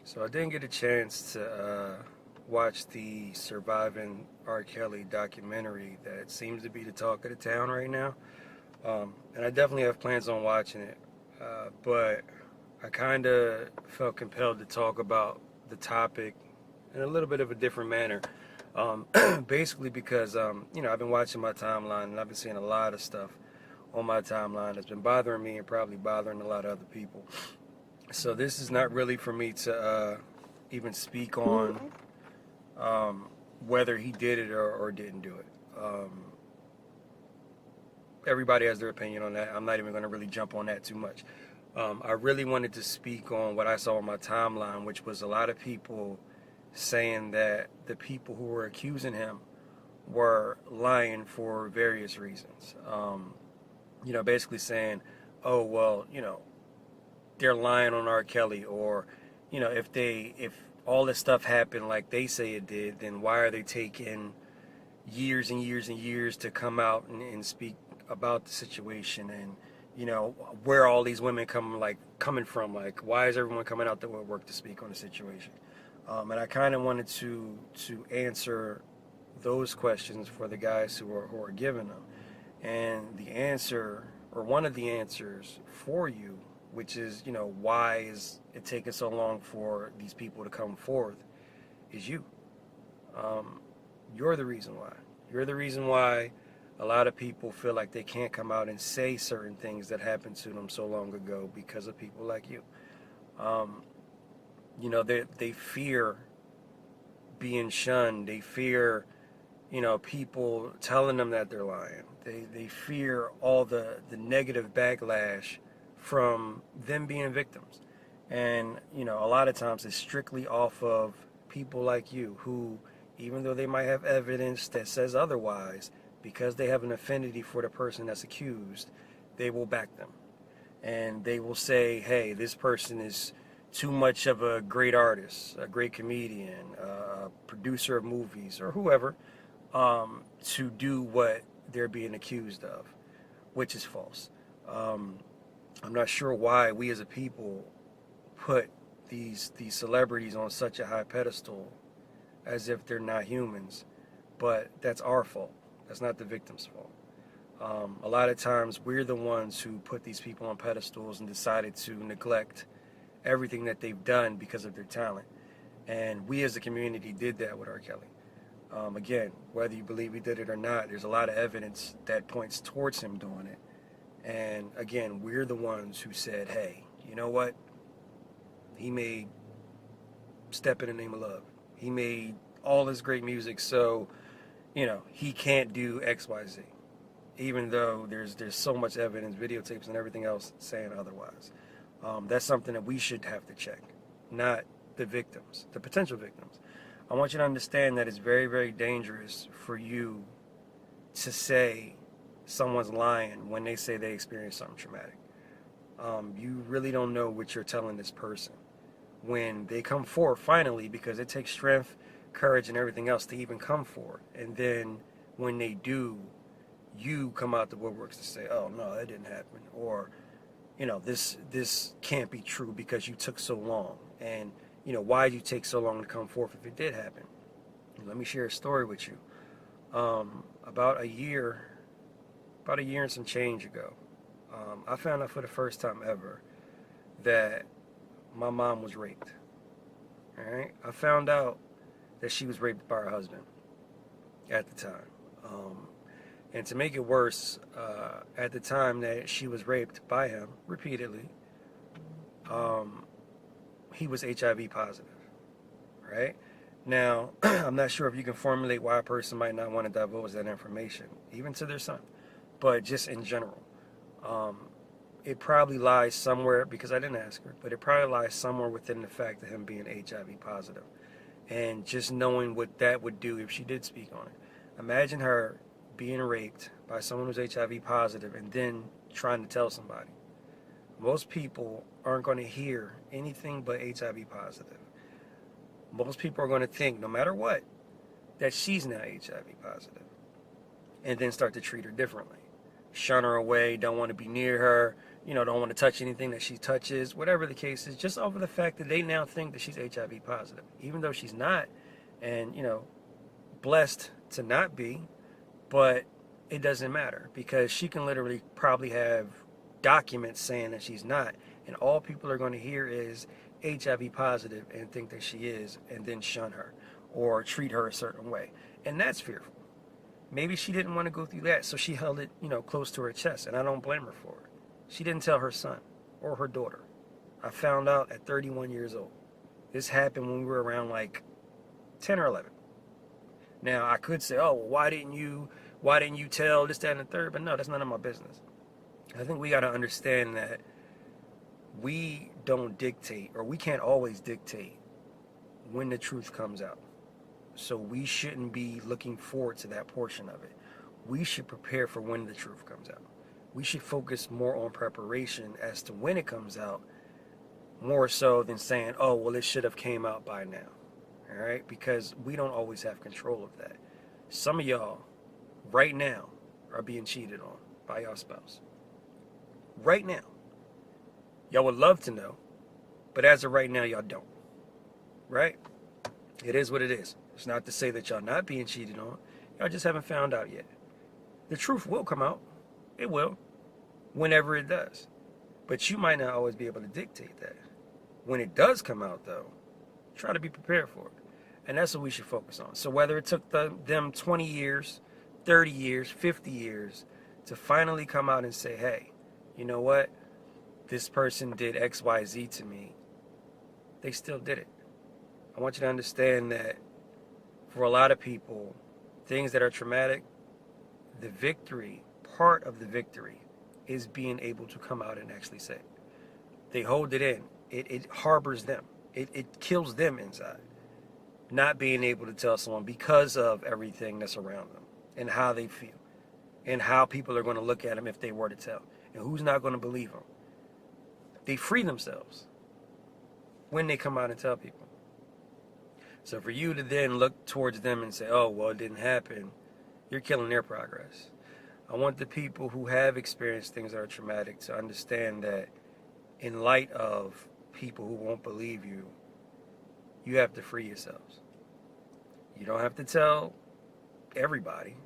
So I didn't get a chance to watch the Surviving R. Kelly documentary that seems to be the talk of the town right now. And I definitely have plans on watching it. But I kind of felt compelled to talk about the topic in a little bit of a different manner. Um, Basically because, I've been watching my timeline and I've been seeing a lot of stuff on my timeline that's been bothering me and probably bothering a lot of other people. So this is not really for me to even speak on whether he did it or didn't do it. Everybody has their opinion on that. I'm not even going to really jump on that too much. I really wanted to speak on what I saw on my timeline, which was a lot of people saying that the people who were accusing him were lying for various reasons. Basically saying, oh, well, they're lying on R. Kelly, or if all this stuff happened like they say it did, then why are they taking years and years and years to come out and speak about the situation? And where are all these women coming from? Like, why is everyone coming out the woodwork to speak on the situation? And I kind of wanted to answer those questions for the guys who are giving them. And the answer, or one of the answers for you, which is, why is it taking so long for these people to come forth, is you. You're the reason why. You're the reason why a lot of people feel like they can't come out and say certain things that happened to them so long ago because of people like you. They fear being shunned. They fear, people telling them that they're lying. They fear all the negative backlash from them being victims. And, a lot of times it's strictly off of people like you who, even though they might have evidence that says otherwise, because they have an affinity for the person that's accused, they will back them. And they will say, hey, this person is too much of a great artist, a great comedian, a producer of movies, or whoever, to do what they're being accused of, which is false. I'm not sure why we as a people put these celebrities on such a high pedestal as if they're not humans, but that's our fault. That's not the victim's fault. A lot of times we're the ones who put these people on pedestals and decided to neglect everything that they've done because of their talent. And we as a community did that with R. Kelly. Again, whether you believe he did it or not, there's a lot of evidence that points towards him doing it. And again, we're the ones who said, hey, you know what? He made Step in the Name of Love. He made all this great music, so, he can't do X, Y, Z. Even though there's so much evidence, videotapes and everything else saying otherwise. That's something that we should have to check, not the victims, the potential victims. I want you to understand that it's very, very dangerous for you to say someone's lying when they say they experienced something traumatic. You really don't know what you're telling this person when they come forward finally, because it takes strength, courage, and everything else to even come forward. And then when they do, you come out the woodworks to say, oh, no, that didn't happen. Or, this can't be true because you took so long. And, why did you take so long to come forth if it did happen? Let me share a story with you. About a year and some change ago, I found out for the first time ever that my mom was raped. All right? I found out that she was raped by her husband at the time. And to make it worse, at the time that she was raped by him repeatedly, he was HIV positive, right? Now, I'm not sure if you can formulate why a person might not want to divulge that information, even to their son, but just in general. It probably lies somewhere, because I didn't ask her, but it probably lies somewhere within the fact of him being HIV positive. And just knowing what that would do if she did speak on it. Imagine her being raped by someone who's HIV positive and then trying to tell somebody. Most people aren't going to hear anything but HIV positive. Most people are going to think, no matter what, that she's not HIV positive, and then start to treat her differently. shun her away, don't want to be near her, don't want to touch anything that she touches, whatever the case is, just over the fact that they now think that she's HIV positive, even though she's not, and, blessed to not be, but it doesn't matter because she can literally probably have documents saying that she's not, and all people are going to hear is HIV positive and think that she is, and then shun her or treat her a certain way, and that's fearful. Maybe she didn't want to go through that, so she held it, close to her chest, and I don't blame her for it. She didn't tell her son or her daughter. I found out at 31 years old. This happened when we were around like 10 or 11. Now I could say, oh, well, why didn't you tell this, that, and the third? But no, that's none of my business. I think we got to understand that we don't dictate, or we can't always dictate when the truth comes out. So we shouldn't be looking forward to that portion of it. We should prepare for when the truth comes out. We should focus more on preparation as to when it comes out, more so than saying, oh, well, it should have came out by now. All right? Because we don't always have control of that. Some of y'all, right now, are being cheated on by your spouse. Right now. Y'all would love to know, but as of right now, y'all don't. Right? It is what it is. It's not to say that y'all not being cheated on. Y'all just haven't found out yet. The truth will come out. It will. Whenever it does. But you might not always be able to dictate that. When it does come out, though, try to be prepared for it. And that's what we should focus on. So whether it took them 20 years, 30 years, 50 years to finally come out and say, hey, you know what? This person did X, Y, Z to me. They still did it. I want you to understand that for a lot of people, things that are traumatic, the victory, part of the victory, is being able to come out and actually say it. They hold it in. It harbors them. It kills them inside. Not being able to tell someone because of everything that's around them and how they feel and how people are going to look at them if they were to tell and who's not going to believe them. They free themselves when they come out and tell people. So for you to then look towards them and say, oh, well, it didn't happen, you're killing their progress. I want the people who have experienced things that are traumatic to understand that in light of people who won't believe you, you have to free yourselves. You don't have to tell everybody.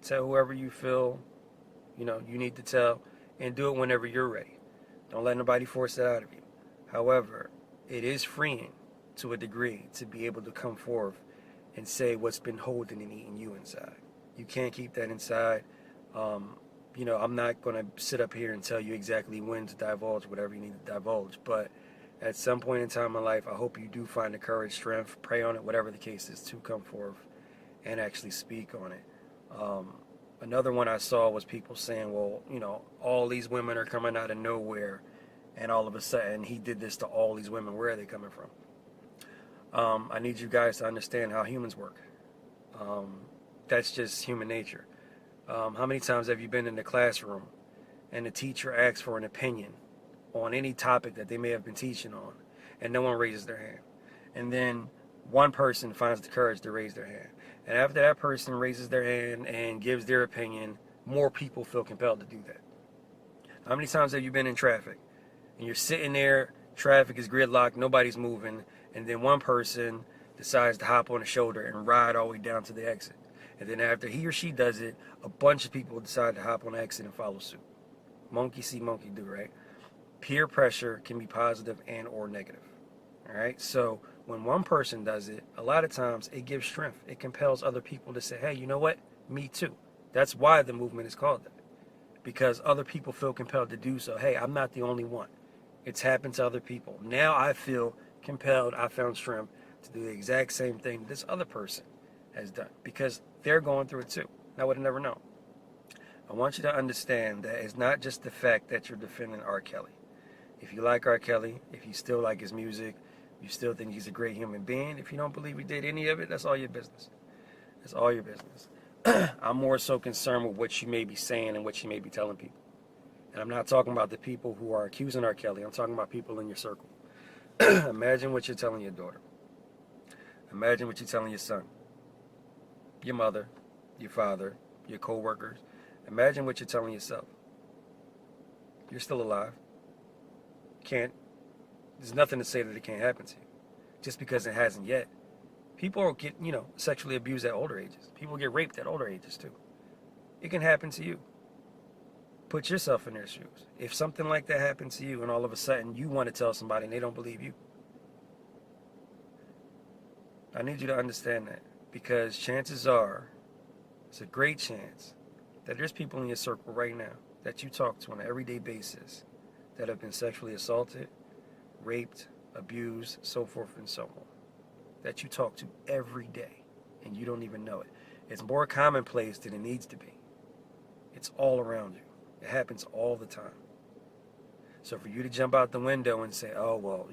Tell whoever you feel, you need to tell, and do it whenever you're ready. Don't let nobody force it out of you. However, it is freeing to a degree to be able to come forth and say what's been holding and eating you inside. You can't keep that inside. I'm not going to sit up here and tell you exactly when to divulge whatever you need to divulge, but at some point in time in life, I hope you do find the courage, strength, pray on it, whatever the case is, to come forth and actually speak on it. Another one I saw was people saying, well, all these women are coming out of nowhere, and all of a sudden he did this to all these women. Where are they coming from? I need you guys to understand how humans work. That's just human nature. How many times have you been in the classroom and the teacher asks for an opinion on any topic that they may have been teaching on, and no one raises their hand? And then one person finds the courage to raise their hand. And after that person raises their hand and gives their opinion, more people feel compelled to do that. How many times have you been in traffic and you're sitting there, traffic is gridlocked, nobody's moving, and then one person decides to hop on the shoulder and ride all the way down to the exit? And then after he or she does it, a bunch of people decide to hop on the exit and follow suit. Monkey see, monkey do, right? Peer pressure can be positive and or negative. All right? So when one person does it, a lot of times it gives strength. It compels other people to say, hey, you know what? Me too. That's why the movement is called that. Because other people feel compelled to do so. Hey, I'm not the only one. It's happened to other people. Now I feel compelled, I found strength to do the exact same thing this other person has done. Because they're going through it too. I would have never known. I want you to understand that it's not just the fact that you're defending R. Kelly. If you like R. Kelly, if you still like his music, you still think he's a great human being, if you don't believe he did any of it, that's all your business. That's all your business. I'm more so concerned with what you may be saying and what you may be telling people. And I'm not talking about the people who are accusing R. Kelly. I'm talking about people in your circle. Imagine what you're telling your daughter. Imagine what you're telling your son, your mother, your father, your co-workers. Imagine what you're telling yourself. You're still alive. Can't. There's nothing to say that it can't happen to you. Just because it hasn't yet. People get, sexually abused at older ages. People get raped at older ages too. It can happen to you. Put yourself in their shoes. If something like that happened to you and all of a sudden you want to tell somebody and they don't believe you, I need you to understand that, because chances are, it's a great chance that there's people in your circle right now that you talk to on an everyday basis that have been sexually assaulted, raped, abused, so forth and so on, that you talk to every day and you don't even know it. It's more commonplace than it needs to be. It's all around you. It happens all the time. So for you to jump out the window and say, oh, well,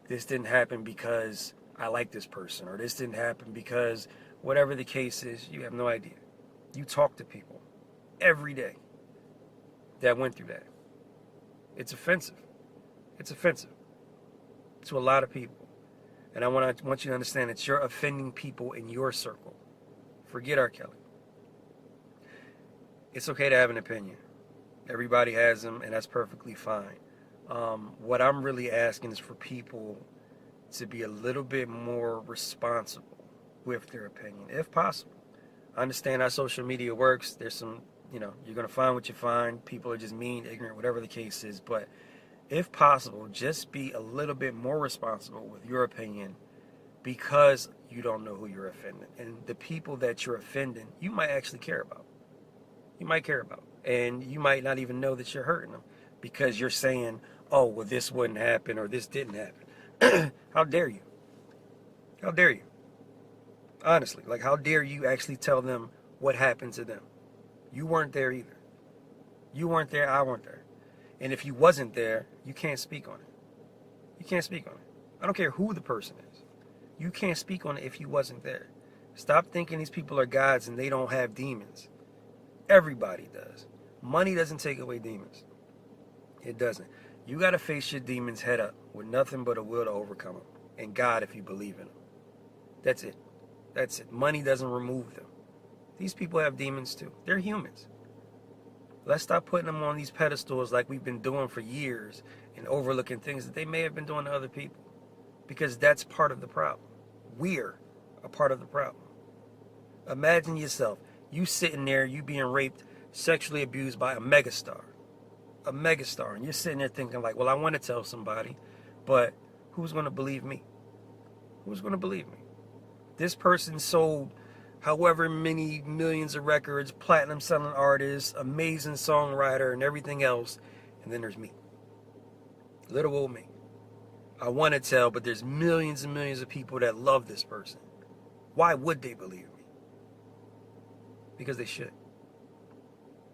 this didn't happen because I like this person, or this didn't happen because whatever the case is, you have no idea. You talk to people every day that went through that. It's offensive. It's offensive to a lot of people. And I want you to understand that you're offending people in your circle. Forget R. Kelly. It's okay to have an opinion. Everybody has them, and that's perfectly fine. What I'm really asking is for people to be a little bit more responsible with their opinion, if possible. I understand how social media works. There's some, you're going to find what you find. People are just mean, ignorant, whatever the case is. But if possible, just be a little bit more responsible with your opinion, because you don't know who you're offending. And the people that you're offending, you might actually care about. You might care about. And you might not even know that you're hurting them, because you're saying, oh, well, this wouldn't happen or this didn't happen. How dare you? How dare you? Honestly, how dare you actually tell them what happened to them? You weren't there either. You weren't there, I weren't there. And if you wasn't there, you can't speak on it. You can't speak on it. I don't care who the person is. You can't speak on it if you wasn't there. Stop thinking these people are gods and they don't have demons. Everybody does. Money doesn't take away demons. It doesn't. You got to face your demons head up with nothing but a will to overcome them. And God, if you believe in them. That's it. That's it. Money doesn't remove them. These people have demons too. They're humans. Let's stop putting them on these pedestals like we've been doing for years and overlooking things that they may have been doing to other people. Because that's part of the problem. We're a part of the problem. Imagine yourself, you sitting there, you being raped, sexually abused by a megastar. A megastar. And you're sitting there thinking well, I want to tell somebody, but who's going to believe me? Who's going to believe me? This person sold however many millions of records, platinum selling artist, amazing songwriter, and everything else. And then there's me. Little old me. I want to tell, but there's millions and millions of people that love this person. Why would they believe me? Because they should.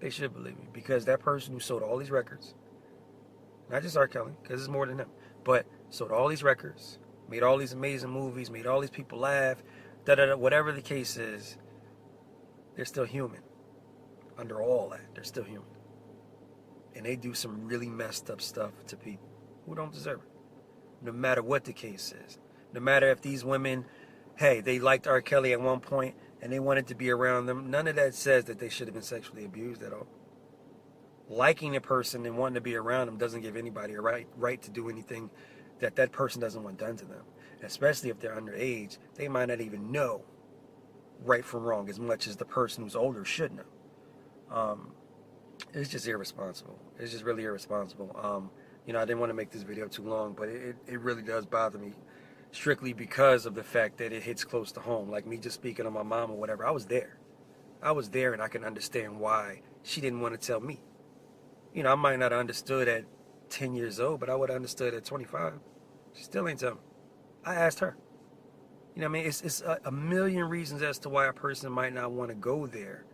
They should believe me. Because that person who sold all these records, not just R. Kelly, because it's more than him, but sold all these records, made all these amazing movies, made all these people laugh, whatever the case is, they're still human. Under all that, they're still human. And they do some really messed up stuff to people who don't deserve it. No matter what the case is. No matter if these women, hey, they liked R. Kelly at one point and they wanted to be around them. None of that says that they should have been sexually abused at all. Liking a person and wanting to be around them doesn't give anybody a right to do anything that person doesn't want done to them. Especially if they're underage, they might not even know right from wrong as much as the person who's older should know. It's just irresponsible. It's just really irresponsible. I didn't want to make this video too long, but it really does bother me, strictly because of the fact that it hits close to home. Like me just speaking on my mom or whatever, I was there. I was there, and I can understand why she didn't want to tell me. I might not have understood at 10 years old, but I would have understood at 25. She still ain't tell me. I asked her. It's a million reasons as to why a person might not want to go there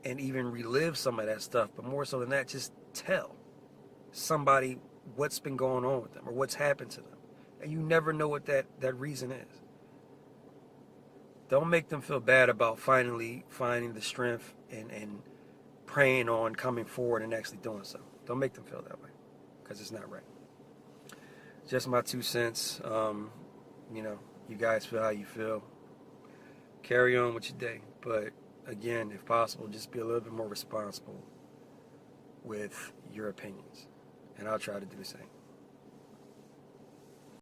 and even relive some of that stuff. But more so than that, just tell somebody what's been going on with them or what's happened to them. And you never know what that reason is. Don't make them feel bad about finally finding the strength and praying on coming forward and actually doing so. Don't make them feel that way, because it's not right. Just my 2 cents. You guys feel how you feel. Carry on with your day. But again, if possible, just be a little bit more responsible with your opinions. And I'll try to do the same.